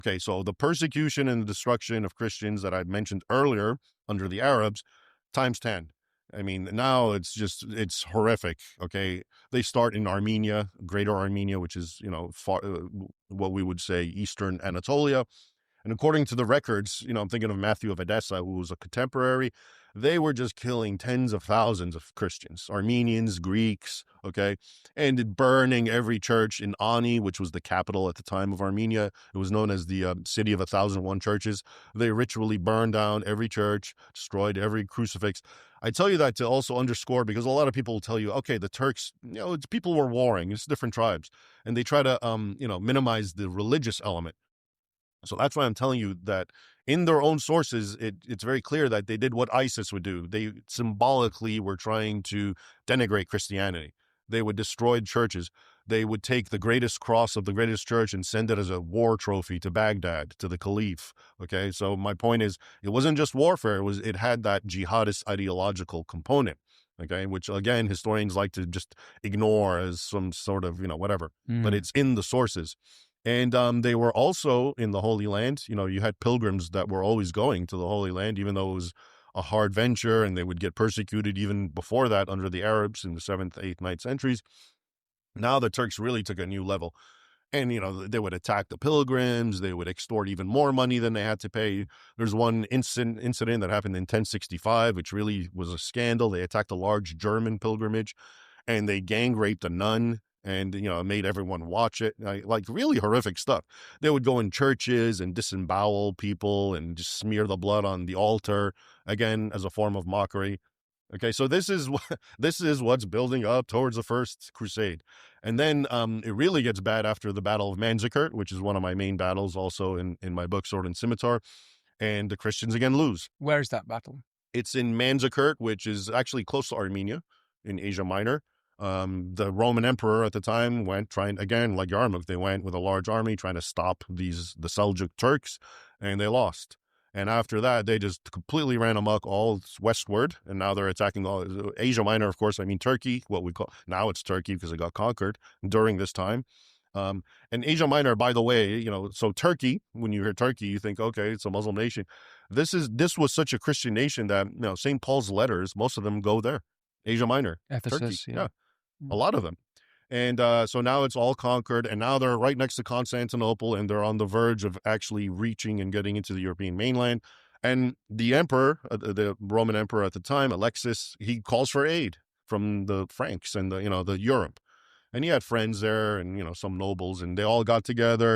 Okay, so the persecution and the destruction of Christians that I mentioned earlier under the Arabs, times 10. I mean, now it's horrific. Okay, they start in Armenia, Greater Armenia, which is, what we would say Eastern Anatolia. And according to the records, I'm thinking of Matthew of Edessa, who was a contemporary. They were just killing tens of thousands of Christians, Armenians, Greeks, okay, and burning every church in Ani, which was the capital at the time of Armenia. It was known as the city of 1,001 churches. They ritually burned down every church, destroyed every crucifix. I tell you that to also underscore, because a lot of people will tell you, okay, the Turks, people were warring, it's different tribes, and they try to, minimize the religious element. So that's why I'm telling you that in their own sources, it's very clear that they did what ISIS would do. They symbolically were trying to denigrate Christianity. They would destroy churches. They would take the greatest cross of the greatest church and send it as a war trophy to Baghdad, to the Caliph. Okay, so my point is, it wasn't just warfare. It had that jihadist ideological component. Okay, which again, historians like to just ignore as some sort of, whatever, but it's in the sources. And they were also in the Holy Land. You had pilgrims that were always going to the Holy Land, even though it was a hard venture, and they would get persecuted even before that under the Arabs in the 7th, 8th, 9th centuries. Now the Turks really took a new level. And, they would attack the pilgrims. They would extort even more money than they had to pay. There's one incident that happened in 1065, which really was a scandal. They attacked a large German pilgrimage, and they gang raped a nun, and, made everyone watch it. Like really horrific stuff. They would go in churches and disembowel people and just smear the blood on the altar, again, as a form of mockery. Okay, so this is what's building up towards the First Crusade. And then it really gets bad after the Battle of Manzikert, which is one of my main battles also in my book, Sword and Scimitar. And the Christians again lose. Where is that battle? It's in Manzikert, which is actually close to Armenia in Asia Minor. The Roman emperor at the time went trying, again, like Yarmouk, they went with a large army trying to stop the Seljuk Turks, and they lost. And after that, they just completely ran amok all westward, and now they're attacking all Asia Minor, of course. I mean, Turkey, what we call now it's Turkey because it got conquered during this time. And Asia Minor, by the way, so Turkey, when you hear Turkey, you think, okay, it's a Muslim nation. This was such a Christian nation that, St. Paul's letters, most of them go there. Asia Minor, Ephesus, Turkey, yeah. A lot of them. And so now it's all conquered, and now they're right next to Constantinople, and they're on the verge of actually reaching and getting into the European mainland. And the emperor, the Roman emperor at the time, Alexis, he calls for aid from the Franks and the Europe. And he had friends there and, some nobles, and they all got together.